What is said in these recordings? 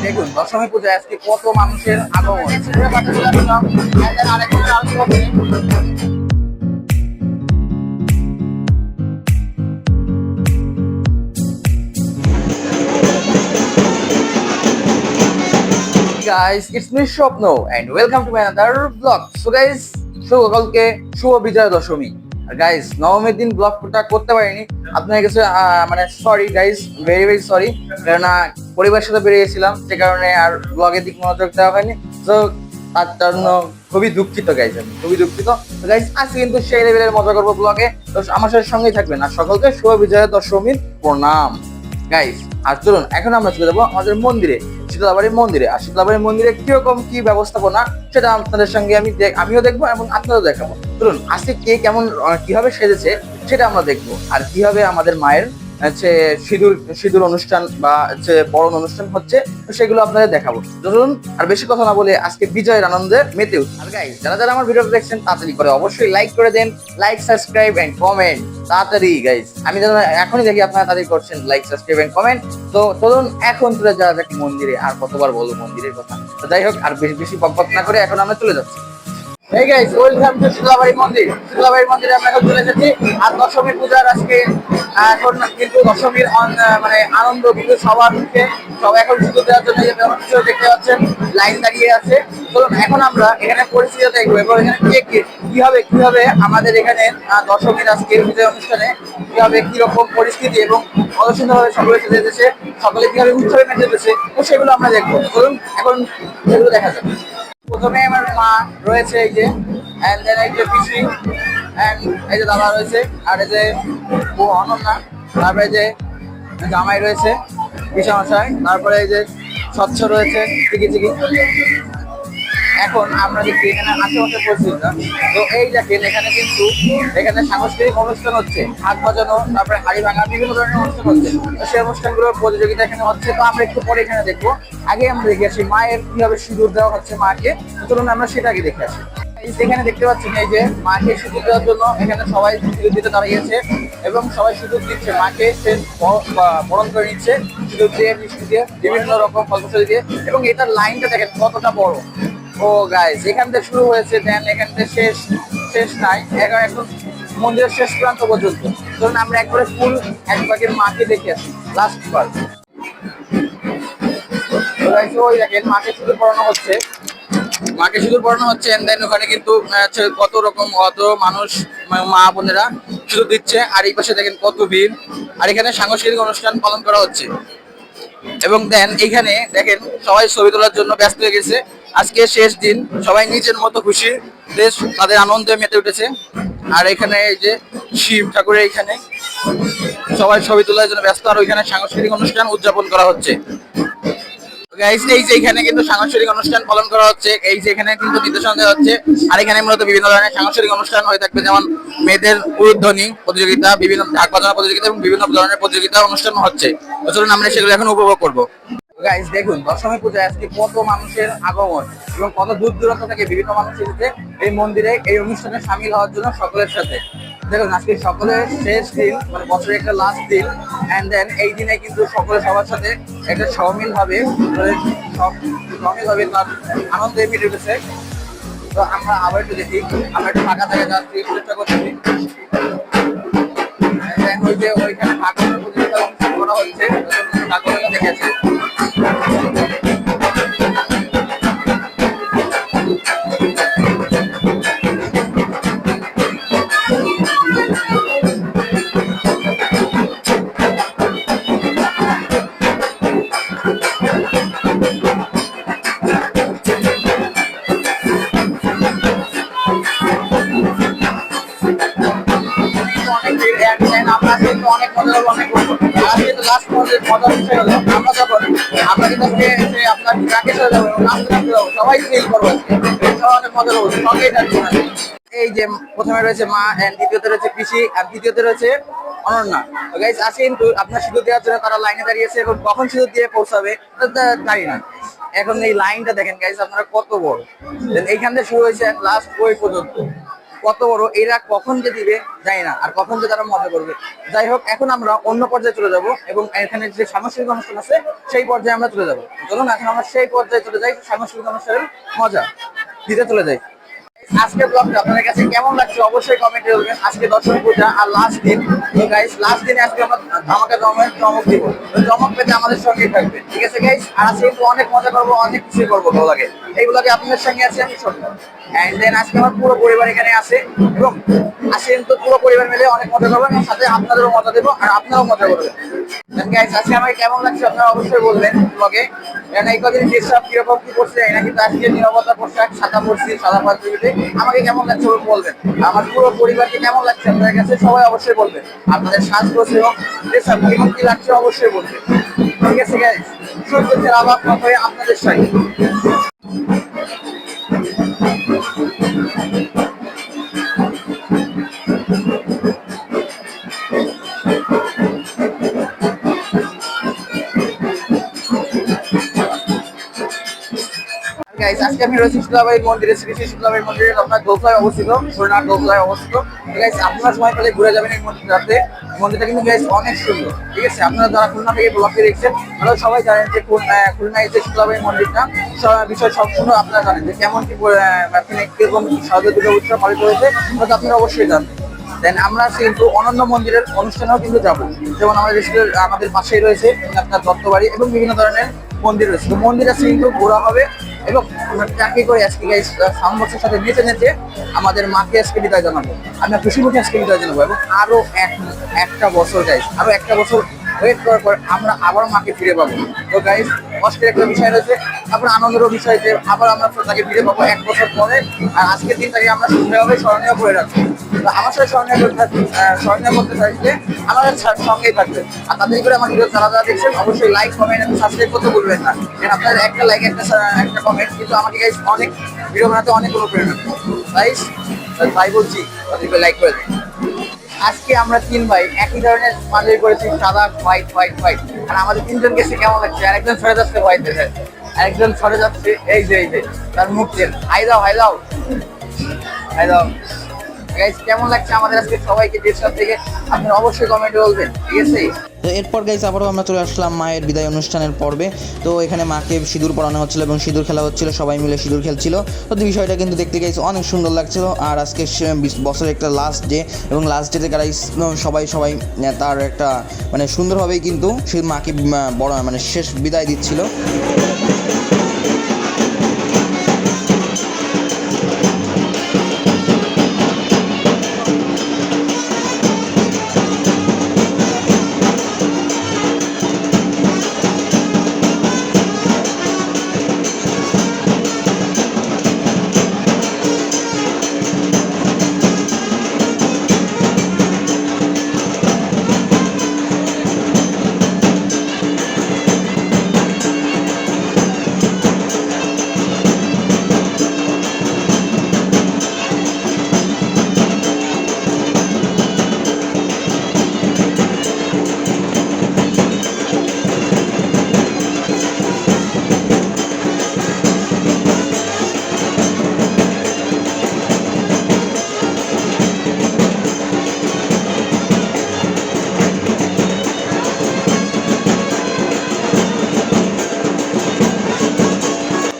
দেখুন দশমী পূজায় আজকে কত মানুষের আগমন। Guys, it's me Shopno and welcome to my another vlog. So guys, সকলকে শুভ বিজয়া দশমী। আর গাইস নবমীর দিন ব্লগটা করতে পারিনি, আপনাদের কাছে মানে সরি গাইস, ভেরি সরি, কেননা পরিবারের সাথে বেরিয়েছিলাম, সে কারণে আর ব্লগের দিক মনোযোগ দেওয়া হয়নি। তো তার জন্য খুবই দুঃখিত গাইস, আমি খুবই দুঃখিত। তো গাইস আজকে কিন্তু সেই লেভেলের মজা করবো ব্লগে, তো আমার সাথে সঙ্গেই থাকবেন। আর সকলকে শুভ বিজয়া দশমীর প্রণাম গাইস। আর চলুন এখন আমরা চলে যাবো আমাদের মন্দিরে, শীতলাবাড়ির মন্দিরে। আর শীতলাবাড়ির মন্দিরে কিরকম কি ব্যবস্থাপনা সেটা আপনাদের সঙ্গে আমিও দেখবো এবং আপনারাও দেখাবো। চলুন আজকে কে কেমন কিভাবে সেজেছে সেটা আমরা দেখবো, আর কিভাবে আমাদের মায়ের হচ্ছে সিঁদুর অনুষ্ঠান বা হচ্ছে বরণ অনুষ্ঠান হচ্ছে, সেগুলো আপনাদের দেখাবো। চলুন আর বেশি কথা না বলে আজকে বিজয়ের আনন্দে মেতে উঠি। আর গাইস যারা যারা আমার ভিডিওটা দেখছেন তাড়াতাড়ি করে অবশ্যই লাইক করে দেন, লাইক সাবস্ক্রাইব এন্ড কমেন্ট তাড়াতাড়ি গাইস। আমি যেন এখনই দেখি আপনারা তাড়াতাড়ি করছেন লাইক সাবস্ক্রাইব এন্ড কমেন্ট। তো চলুন এখন চলে যাওয়া যাক মন্দিরে। আর কতবার বলবো মন্দিরের কথা, তো যাই হোক আর বেশি বকবক না করে এখন আমরা চলে যাচ্ছি। Hey guys, welcome to Shitalabari মন্দির। শীতলাবাড়ি মন্দিরে আমরা এখন চলে এসেছি। আর দশমী পূজার আজকে এখন কিন্তু দশমীর মানে আনন্দ কিন্তু সবার মুখে। সবাই এখন সিঁদুর দেওয়ার জন্য দেখতে পাচ্ছেন লাইন দাঁড়িয়ে আছে। চলুন এখন আমরা এখানে পরিস্থিতি দেখবো এবং এখানে কিভাবে আমাদের এখানে দশমীর আজকে পূজা অনুষ্ঠানে কিভাবে কিরকম পরিস্থিতি এবং কত সুন্দরভাবে সকলে সেজে এসেছে, সকলে কিভাবে উৎসবে মেতে এসেছে, তো সেগুলো আমরা দেখবো। চলুন এখন সেগুলো দেখা যাবে। প্রথমে আমার মা রয়েছে এই যে, এন্ড দেন এই যে পিসি, এন্ড এই যে দাদা রয়েছে, আর এই যে অনন্যা, তারপরে যে জামাই রয়েছে পিসামশাই, তারপরে এই যে স্বচ্ছ রয়েছে চিকি। এখন আমরা দেখি এখানে আশেপাশে পরিস্থিতিটা। তো এই দেখেন এখানে সাংস্কৃতিক অনুষ্ঠান হচ্ছে, হাত বাজানো, তারপরে হাড়ি ভাঙা, বিভিন্ন ধরনের অনুষ্ঠান হচ্ছে। তো সেই অনুষ্ঠানগুলোর প্রতিযোগিতা এখানে হচ্ছে। তো আমরা একটু পরে এখানে দেখবো। আগে আমরা দেখে আসি মায়ের কিভাবে সিঁদুর দেওয়া হচ্ছে মাকে। চলুন আমরা সেটা আগে দেখে আসি। এখানে দেখতে পাচ্ছেন এই যে মাকে সিঁদুর দেওয়ার জন্য এখানে সবাই সিঁদুর দিতে দাঁড়িয়েছে এবং সবাই সিঁদুর দিচ্ছে মাকে, সে বরণ করে নিচ্ছে সিঁদুর দিয়ে, মিষ্টি দিয়ে, বিভিন্ন রকম ফলফসলি দিয়ে। এবং এটার লাইনটা দেখেন কতটা বড়। ও গাইস এখান থেকে শুরু হয়েছে, দেন এখান থেকে শেষ নাই, এখন মন্দিরের শেষ প্রান্ত পর্যন্ত। ধরুন আমরা একবারে ফুল একবারের মাকে দেখে আসি লাস্ট বার। ওই দেখেন মাকে সিঁদুর পরানো হচ্ছে, এন্ড দেন ওখানে কিন্তু কত মানুষ মা বোনেরা সিঁদুর দিচ্ছে। আর এই পাশে দেখেন কত ভিড়। আর এখানে সাংস্কৃতিক অনুষ্ঠান পালন করা হচ্ছে এবং দেন এখানে দেখেন সবাই ছবি তোলার জন্য ব্যস্ত হয়ে গেছে। আজকে শেষ দিন, সবাই নিজের মতো খুশি, বেশ তাদের আনন্দে মেতে উঠেছে। আর এখানে এই যে শিব ঠাকুরের এখানে সবাই ছবি তোলার জন্য ব্যস্ত, আর ওইখানে সাংস্কৃতিক অনুষ্ঠান উদযাপন করা হচ্ছে। এই যে এখানে কিন্তু সাংস্কৃতিক অনুষ্ঠান পালন করা হচ্ছে, এই যে এখানে কিন্তু নির্দেশনা দেওয়া হচ্ছে। আর এখানে মূলত বিভিন্ন ধরনের সাংস্কৃতিক অনুষ্ঠান হয়ে থাকবে, যেমন মেয়েদের উদ্বোধনী প্রতিযোগিতা, বিভিন্ন ঢাক বাজানো প্রতিযোগিতা এবং বিভিন্ন ধরনের প্রতিযোগিতা অনুষ্ঠান হচ্ছে। চলুন আমরা সেগুলো এখন উপভোগ করবো। গাইস দেখুন দশমী পূজায় আজকে কত মানুষের আগমন এবং কত দূর দূরান্ত থেকে বিভিন্ন মানুষ এসেছে এই মন্দিরে এই অনুষ্ঠানে সামিল হওয়ার জন্য সকলের সাথে। দেখুন আজকে সকলের শেষ দিন, মানে বছরের একটা লাস্ট দিন, এন্ড দেন এই দিনে কিন্তু সকলে সবার সাথে একটা সমিল ভাবে তার আনন্দে মিটে উঠেছে। তো আমরা আবার একটু দেখি, আমরা একটু ফাঁকা থেকে যাচ্ছি, চেষ্টা করছি। ওই যে ওইখানে ঠাকুরের প্রতিযোগিতা অনুষ্ঠান করা হচ্ছে, ঠাকুরকে দেখেছে। অনেক মজা হলো, অনেক লাস্ট মজার বিষয় হলো আমরা কিন্তু আপনার ট্রাকে চলে যাবো, সবাই ফিল করবো, অনেক মজা হবো, সঙ্গেই থাকবো। এই যে প্রথমে রয়েছে মা, দ্বিতীয়তে রয়েছে পিসি, আর তৃতীয়তে রয়েছে অনন্যা। তো গাইস আছে কিন্তু আপনার সিঁদুর দেওয়ার জন্য তারা লাইনে দাঁড়িয়েছে এবং কখন সিঁদুর দিয়ে পৌঁছাবে জানি না। এখন এই লাইনটা দেখেন গাইস আপনারা কত বড়, এইখান থেকে শুরু হয়েছে লাস্ট ওই পর্যন্ত। কত বড়, এরা কখন যে দিবে জানি না, আর কখন যে তারা মজা করবে। যাই হোক, এখন আমরা অন্য পর্যায়ে চলে যাব এবং এখানে যে সাংস্কৃতিক অনুষ্ঠান আছে সেই পর্যায়ে আমরা চলে যাবো। চলুন এখন আমরা সেই পর্যায়ে চলে যাই, সাংস্কৃতিক অনুষ্ঠানের মজা দিতে চলে যাই। আজকের ব্লগটা আপনাদের কাছে কেমন লাগছে অবশ্যই কমেন্টে বলবেন। আজকে দশমী পূজা আর লাস্ট দিন, তো গাইস লাস্ট দিনে আজকে আমরা ধামাকা চমক দিব। চমক পেতে আমাদের সঙ্গেই থাকবে, ঠিক আছে গাইস? আর আজকে কিন্তু অনেক মজা করবো, অনেক কিছুই করবো ভালো লাগে। এই ব্লগে আপনাদের সঙ্গে আছি আমি ছোট্ট, এন্ড দেন আজকে আমার পুরো পরিবার এখানে আছে এবং আজকে কিন্তু পুরো পরিবার মিলে অনেক মজা করবো এবং সাথে আপনাদেরও মজা দেবো আর আপনারাও মজা করবেন। গাইস আজকে আমাকে কেমন লাগছে আপনারা অবশ্যই বলবেন ব্লগে। কারণ এই কদিন ড্রেসআপ কিরকম কি করছে জানি না, কিন্তু আজকে নিরাপত্তা পোশাক সাদা পড়ছি, সাদা পাঞ্জাবিতে আমাকে কেমন লাগছে বলবেন। আমার পুরো পরিবারকে কেমন লাগছে আপনাদের কাছে সবাই অবশ্যই বলবেন। আপনাদের সাজগোজ এবং ড্রেসআপ কেমন কি লাগছে অবশ্যই বলবেন, ঠিক আছে গাইস? শুরু করছে আবার কথা হয়ে আপনাদের সাথে। গাইস আজকে আমি রয়েছি শীতলাবাড়ির মন্দিরে, শ্রী শ্রী শীতলাবাড়ির মন্দিরে আপনার দোতলায় অবস্থিত, খুলনার দোতলায় অবস্থিত। গাইস আপনারা সময় পেলে ঘুরে যাবেন এই মন্দিরটাতে। মন্দিরটা কিন্তু গাইস অনেক সুন্দর, ঠিক আছে? আপনারা যারা খুলনা থেকে ব্লগে দেখছেন তারা সবাই জানেন যে খুলনায় যে শীতলাবাড়ির মন্দিরটা বিষয় সম্পূর্ণ আপনারা জানেন যে কেমন কি কিরকম শারদীয় দুর্গা উৎসব পালিত হয়েছে, সেটা আপনারা অবশ্যই জানেন। দেন আমরা কিন্তু অনন্য মন্দিরের অনুষ্ঠানেও কিন্তু যাবো, যেমন আমাদের পাশেই রয়েছে আপনার দত্তবাড়ি এবং বিভিন্ন ধরনের মন্দির রয়েছে। তো মন্দির আছে কিন্তু ঘোরা হবে এবং আমরা ট্রাকে করে আজকে গাইস সাউন্ড বক্সের সাথে নেচে নেচে আমাদের মাকে আজকে বিদায় জানাবো। আমরা খুশি মুখে আজকে বিদায় জানাবো এবং আরো একটা বছর গাইস, আরো একটা বছর ওয়েট করার পর আমরা আবার মাকে ফিরে পাবো। তো গাইস কষ্টের একটা বিষয় রয়েছে, তারপর আনন্দেরও বিষয় যে আবার আমরা তাকে ফিরে পাবো 1 বছর পরে। আর আজকের দিনটাকে আমরা সুন্দরভাবে স্মরণীয় করে রাখবো। তো আমার সাথে স্মরণীয় করতে চাইলে আমাদের সঙ্গেই থাকবে। আর তাদের করে আমার ভিডিও যারা যারা দেখছেন অবশ্যই লাইক কমেন্ট এবং সাবস্ক্রাইব করতে ভুলবেন না। কারণ আপনাদের একটা লাইক একটা কমেন্ট কিন্তু আমাকে গাইস অনেক ভিডিও বানাতে অনেক অনুপ্রেরণা গাইস। তাই বলছি তাদেরকে লাইক করে দিন। আজকে আমরা 3 ভাই একই ধরনের পাঞ্জাবি করেছি, সাদা হোয়াইট হোয়াইট হোয়াইট। আর আমাদের 3জন গেছে কেমন লাগছে? আরেকজন সরে যাচ্ছে হোয়াইট দেখে, আরেকজন সরে যাচ্ছে এই যে তার মুখ চেন। হাই দাও হাই দাও হাই দাও। গাইস কেমন লাগছে আমাদের আজকে সবাইকে ড্রেসআপ থেকে আপনারা অবশ্যই কমেন্টে বলবেন, ঠিক আছে? তো এরপর গাইস আবারও আমরা চলে আসলাম মায়ের বিদায় অনুষ্ঠানের পর্বে। তো এখানে মাকে সিঁদুর পরানো হচ্ছিল এবং সিঁদুর খেলা হচ্ছিল, সবাই মিলে সিঁদুর খেলছিল। তো বিষয়টা কিন্তু দেখতে গাইস অনেক সুন্দর লাগছিল। আর আজকে বছরের একটা লাস্ট ডে এবং লাস্ট ডেতে গাইস সবাই তার একটা মানে সুন্দরভাবেই কিন্তু সে মাকে বড় মানে শেষ বিদায় দিচ্ছিল।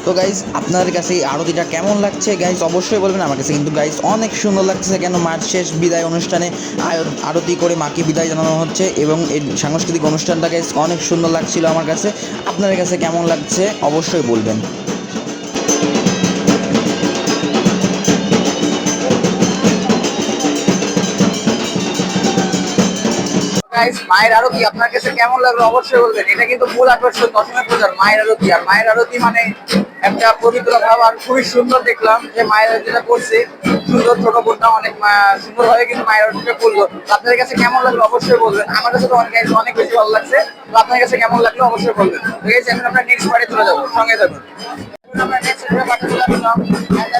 তো গাইজ আপনাদের কাছে এই আরতিটা কেমন লাগছে গাইজ অবশ্যই বলবেন। আমার কাছে কিন্তু গাইজ অনেক সুন্দর লাগছে, কেন মার শেষ বিদায় অনুষ্ঠানে আরতি করে মাকে বিদায় জানানো হচ্ছে এবং এই সাংস্কৃতিক অনুষ্ঠানটা গাইজ অনেক সুন্দর লাগছিল আমার কাছে। আপনাদের কাছে কেমন লাগছে অবশ্যই বলবেন। গাইস মায়ের আরতি আপনার কাছে কেমন লাগলো অবশ্যই বলবেন। এটা কিন্তু মূল আকর্ষণ দশমী পূজার মায়ের আরতি। আর মায়ের আরতি মানে একটা পবিত্র ভাব, আর খুবই সুন্দর দেখলাম যে মায়ের আরতিটা করছে সুন্দর, ছোট বোনটা অনেক সুন্দর হয়ে কিন্তু মায়ের আরতিটা করলো। আপনাদের কাছে কেমন লাগলো অবশ্যই বলবেন। আমার কাছে তো অনেক বেশি ভালো লাগছে। তো আপনার কাছে কেমন লাগলো অবশ্যই বলবেন। এখন আমরা নেক্সট পার্টে চলে যাবো, সঙ্গে থাকুন। আমরা নেক্সট পার্টে চলে আসলাম,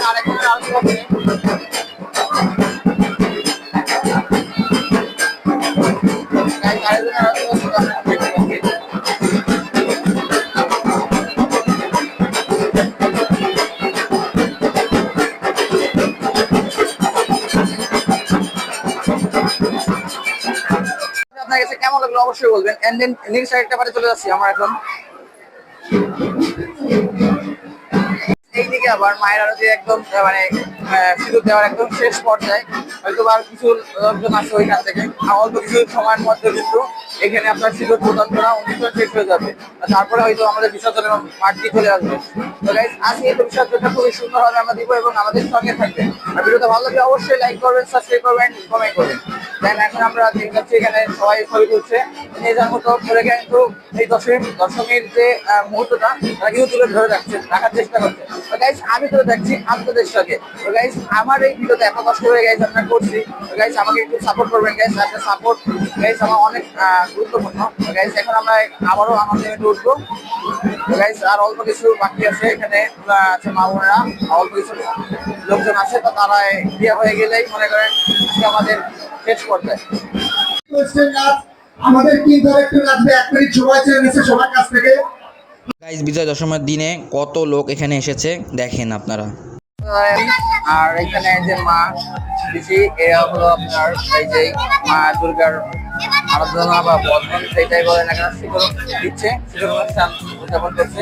আরেকজনের আরতি হবে। গেছে, কেমন লাগলো অবশ্যই বলবেন। এন্ড দেন নেক্সট আরেকটা পারে চলে যাচ্ছি আমরা এখন। এইদিকে আবার মায়ের আরতি একদম মানে সিঁদুর দেওয়ার একদম শেষ পর্যায়ে, হয়তো আর কিছু লোকজন আছে ওইখান থেকে, অল্প কিছু সময়ের মধ্যে কিন্তু এখানে আপনার সিঁদুর প্রদান করা অনুষ্ঠান শেষ হয়ে যাবে। তারপরে হয়তো আমাদের বিসর্জনের মাঠটি চলে আসবে। তো গাইস আজকে এই বিসর্জনটা খুবই সুন্দরভাবে আমরা দিব এবং আমাদের সঙ্গে থাকবে। আর ভিডিওটা ভালো লাগলে অবশ্যই লাইক করবেন, সাবস্ক্রাইব করবেন, কমেন্ট করবেন। দেন এখন আমরা দেখতে পাচ্ছি এখানে সবাই ছবি তুলছে, নিয়ে যাওয়ার মতো করে কিন্তু এই দশমীর যে মুহূর্তটা তারা কিন্তু তুলে ধরে রাখার চেষ্টা করছে। তো গাইস আমি তো দেখছি আপনাদের সাথে। তো গাইস আমার এই ভিডিওতে এত কষ্ট করে গাইস আমরা করছি। তো গাইস আমাকে একটু সাপোর্ট করবেন গাইস, আপনার সাপোর্ট গাইস আমার অনেক গুরুত্বপূর্ণ। তো গাইস এখন আমরা আবারও আমাদের মেটে উঠবো। তো গাইস আর অল্প কিছু বাকি আছে, এখানে আছে মা বোনেরা, অল্প কিছু লোকজন আছে, তো তারা বিয়ে হয়ে গেলেই মনে করেন আজকে আমাদের শেষ পর্যায়ে। আমাদের কি ধরে একটু নাচবে, এক মিনিট সময় চেয়ে নিচ্ছে সবার কাছ থেকে। গাইজ বিজয় দশমীর দিনে কত লোক এখানে এসেছে দেখেন আপনারা। আর এখানে যে মা দিদি, এরা হলো আপনার এই যে মা দুর্গার আরাধনা বা বন্ধন সেটাই বলে না কেন, শিকড় দিচ্ছে, শিকড় অনুষ্ঠান উদযাপন করছে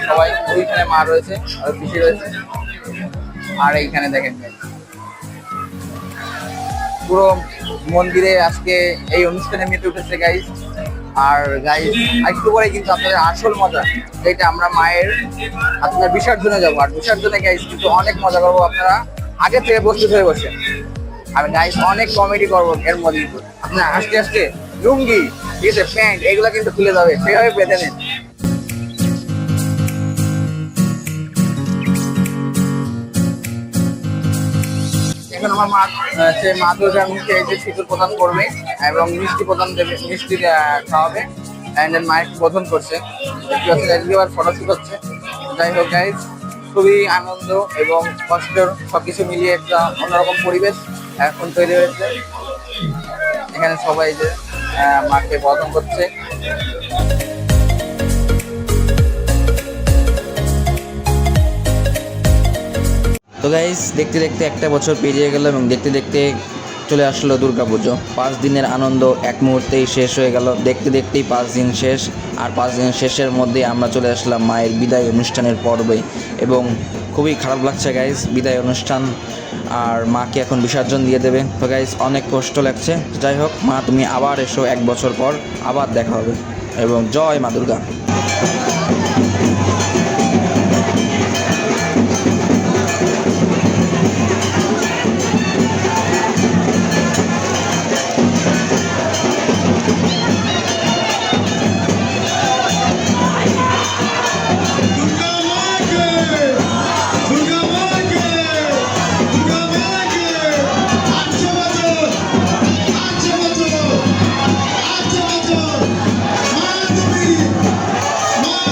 সবাই। ওইখানে মা রয়েছে আর পিসি রয়েছে। আর এইখানে দেখেন পুরো মন্দিরে আজকে এই অনুষ্ঠানে মেতে উঠেছে গাইজ। আর গাইজ একটু পরে কিন্তু আপনাদের আসল মজা, যেটা আমরা মায়ের আপনার বিসর্জনে যাবো। আর বিসর্জনে গাইজ কিন্তু অনেক মজা করবো, আপনারা আগে থেকে প্রস্তুত হয়ে বসে। আর গাইজ অনেক কমেডি করবো এর মধ্যে। আপনার আস্তে আস্তে লুঙ্গি, ঠিক আছে, প্যান্ট এগুলো কিন্তু খুলে যাবে, সেভাবে বেঁধে নেন। এখন আমার মা দুর্গার মুখে এই যে সিঁদুর প্রদান করবে এবং মিষ্টি প্রদান দেবে, মিষ্টি খাওয়াবে। অ্যান্ড দেন মায়ের বোধন করছে, আবার ফটোশুট হচ্ছে। যাই হোক গাইজ, খুবই আনন্দ এবং কষ্টের সবকিছু মিলিয়ে একটা অন্যরকম পরিবেশ এখন তৈরি হয়েছে। এখানে সবাই যে মাকে বোধন করছে। তো গাইস দেখতে দেখতে একটা বছর পেরিয়ে গেল এবং দেখতে দেখতে চলে আসলো দুর্গাপুজো। 5 দিনের আনন্দ এক মুহূর্তেই শেষ হয়ে গেল। দেখতে দেখতেই 5 দিন শেষ, আর 5 দিন শেষের মধ্যে আমরা চলে আসলাম মায়ের বিদায় অনুষ্ঠানের পর্বে এবং খুবই খারাপ লাগছে গাইস বিদায় অনুষ্ঠান। আর মাকে এখন বিসর্জন দিয়ে দেবে। তো গাইস অনেক কষ্ট লাগছে। যাই হোক মা, তুমি আবার এসো, 1 বছর পর আবার দেখা হবে এবং জয় মা দুর্গা। মা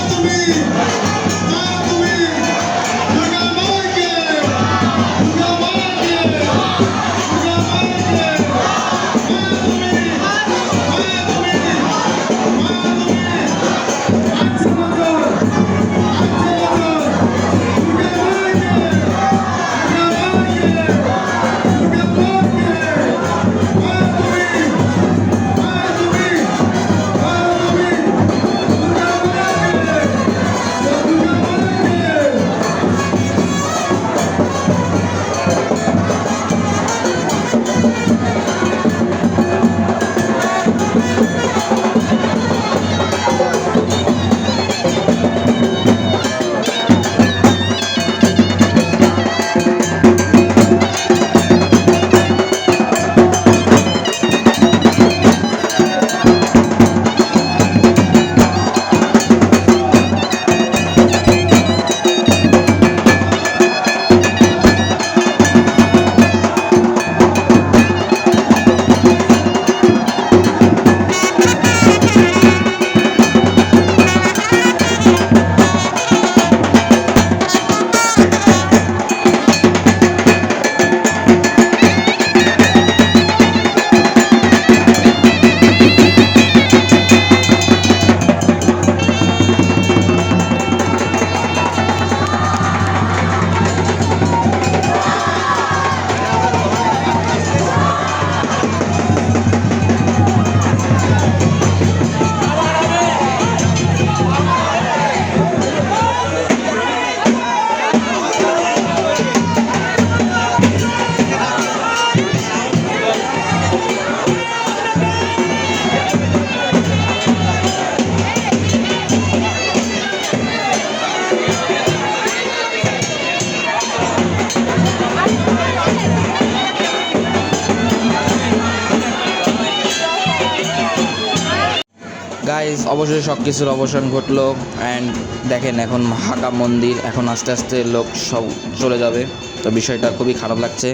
গাইস অবশেষে সব কিছুর অবসান ঘটলো অ্যান্ড দেখেন এখন হাকা মন্দির, এখন আস্তে আস্তে লোক সব চলে যাবে। তো বিষয়টা খুবই খারাপ লাগছে।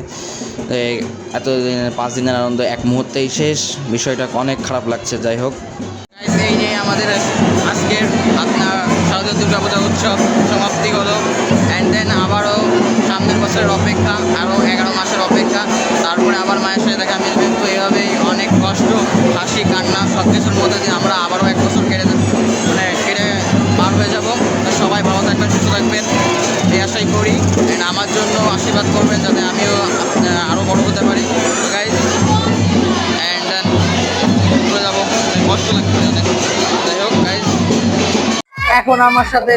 এত 5 দিনের আনন্দ এক মুহূর্তেই শেষ, বিষয়টা অনেক খারাপ লাগছে। যাই হোক, এই যে আমাদের আজকের আপনার শারদীয় দুর্গা পূজা উৎসব সমাপ্তি হলো অ্যান্ড দেন আবারও সামনের বছরের অপেক্ষা, আরও 11 মাসের অপেক্ষা, তারপরে আবার মায়ের সাথে দেখা মিলবে। তো এভাবেই অনেক কষ্ট, হাসি, কান্না সব কিছুর মধ্যে দিয়ে আমরা আবারও 1 বছর কেটে পার হয়ে যাব। তো সবাই ভালো থাকবেন, সুস্থ থাকবেন এই আশাই করি। অ্যান্ড আমার জন্য আশীর্বাদ করবেন যাতে আমিও আরও বড় হতে পারি। তো গাইজ অ্যান্ড দেন চলে যাবো, কষ্ট লাগবে যাতে। যাই হোক গাইজ, এখন আমার সাথে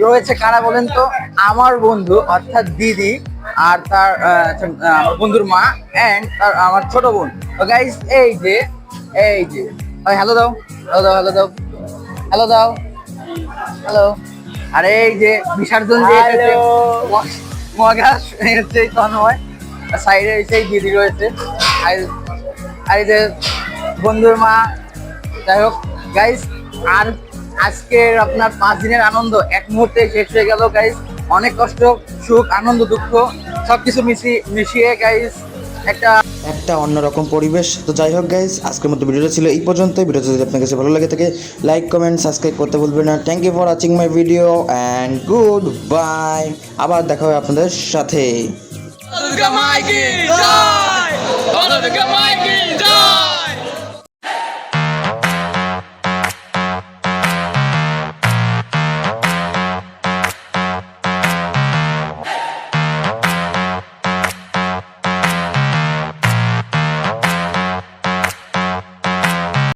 রয়েছে কারা বলেন তো? আমার বন্ধু অর্থাৎ দিদি আর তার আমার বন্ধুর মা এন্ড তার আমার ছোট বোন। তো গাইস এই যে হ্যালো দাও, হ্যালো দাও, হ্যালো দাও, হ্যালো দাও, হ্যালো। আর এই যে বিসর্জন দিয়ে এসেছে মগা হচ্ছে তন্ময়, সাইডে সেই দিদি রয়েছে আর এই যে বন্ধুর মা। যাই হোক গাইস, আর আজকের আপনার 5 দিনের আনন্দ এক মুহূর্তে শেষ হয়ে গেল গাইস। অনেক কষ্ট, সুখ, আনন্দ, দুঃখ সবকিছু মিশিয়ে গাইস একটা অন্যরকম পরিবেশ। তো যাই হোক গাইজ, আজকের মতো ভিডিওটা ছিল এই পর্যন্তই। ভিডিওটা যদি আপনার কাছে ভালো লাগে থাকে লাইক, কমেন্ট, সাবস্ক্রাইব করতে ভুলবেন না। Thank you for watching my video and goodbye. আবার দেখা হবে আপনাদের সাথে। দুর্গা মাইকি জয়! দুর্গা মাইকি জয়!